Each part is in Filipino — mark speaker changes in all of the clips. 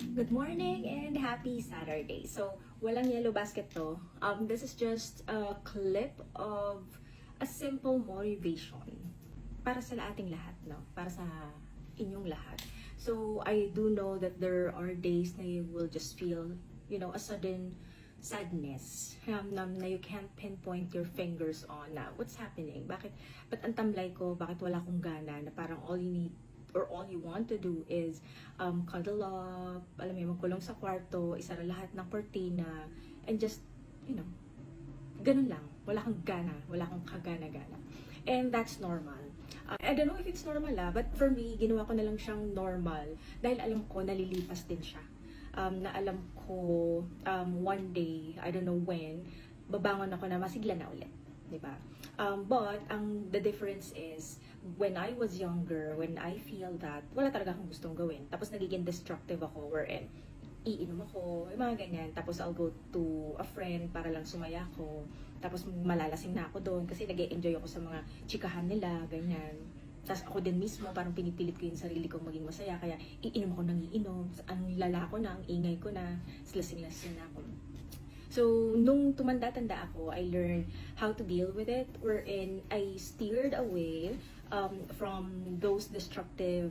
Speaker 1: Good morning and happy Saturday. So, walang yellow basket to. This is just a clip of a simple motivation para sa ating lahat, no? Para sa inyong lahat. So, I do know that there are days na you will just feel, a sudden sadness na you can't pinpoint your fingers on na what's happening. Ba't ang tamlay ko? Bakit wala akong gana? Na parang all you need or all you want to do is cuddle up, alam mo, magkulong sa kwarto, isara lahat ng kortina, and just, ganun lang. Wala kang gana, wala kang kagana-gana. And that's normal. I don't know if it's normal but for me, ginawa ko na lang siyang normal dahil alam ko nalilipas din siya. Na alam ko one day, I don't know when, babangon ako na masigla na ulit. Diba? But the difference is, when I was younger, when I feel that wala talaga akong gustong gawin, tapos nagiging destructive ako, wherein iinom ako, yung mga ganyan, tapos I'll go to a friend para lang sumaya ako, tapos malalasing na ako doon kasi nag-e-enjoy ako sa mga chikahan nila, ganyan. Tapos ako din mismo, parang pinipilit ko yung sarili kong maging masaya, kaya iinom ako ng iinom, ang lala ko na, ang ingay ko na, lasing-lasing na ako. So, nung tumanda-tanda ako, I learned how to deal with it, wherein I steered away from those destructive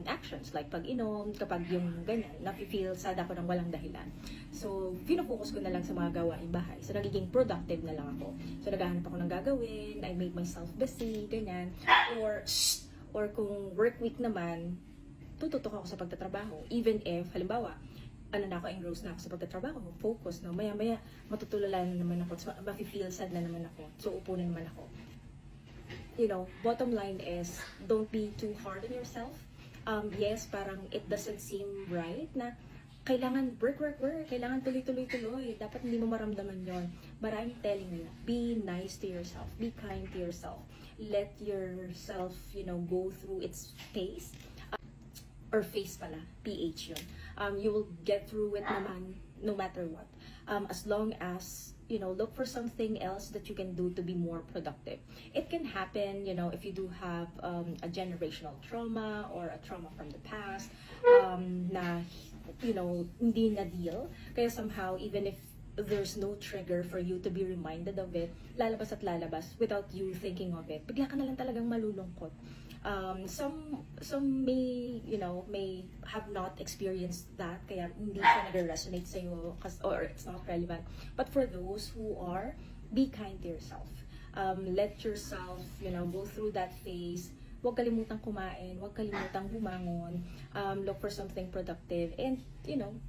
Speaker 1: actions, like pag-inom, kapag yung ganyan, nafe-feel sad ako ng walang dahilan. So, fino-focus ko na lang sa mga gawaing bahay. So, nagiging productive na lang ako. So, naghahanap ako ng gagawin, I made myself busy, ganyan. Or kung work week naman, tututok ako sa pagtatrabaho. Even if, halimbawa, engrossed na ako sa pagtatrabaho, focus, no? Maya-maya, matutulala na naman ako, so, mafe-feel sad na naman ako, so upo na naman ako. Bottom line is, don't be too hard on yourself. Yes, parang it doesn't seem right na kailangan work, kailangan tuloy, dapat hindi mo maramdaman yon. But I'm telling you, be nice to yourself, be kind to yourself, let yourself, go through its phase, or phase pala, PH yun. You will get through it naman, no matter what. As long as, look for something else that you can do to be more productive. It can happen, if you do have a generational trauma or a trauma from the past, na, hindi na deal. Kaya somehow, even if there's no trigger for you to be reminded of it, lalabas at lalabas without you thinking of it, bigla ka na lang talagang malulungkot. Some may have not experienced that, kaya hindi siya nag-resonate sa'yo, or it's not relevant. But for those who are, be kind to yourself. Let yourself, go through that phase. Huwag kalimutang kumain, huwag kalimutang bumangon, look for something productive, and,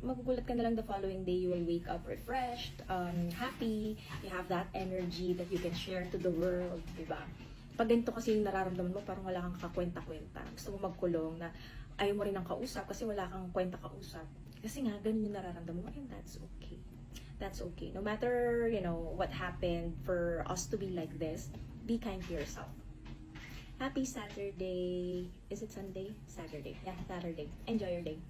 Speaker 1: magugulat ka na lang the following day, you will wake up refreshed, happy, you have that energy that you can share to the world, diba? Pag ganito kasi yung nararamdaman mo, parang wala kang kakwenta-kwenta. Gusto mo magkulong na ayaw mo rin ng kausap kasi wala kang kwenta-kausap. Kasi nga, ganun yung nararamdaman mo, and that's okay. That's okay. No matter, what happened for us to be like this, be kind to yourself. Happy Saturday. Is it Sunday? Saturday. Yeah, Saturday. Enjoy your day.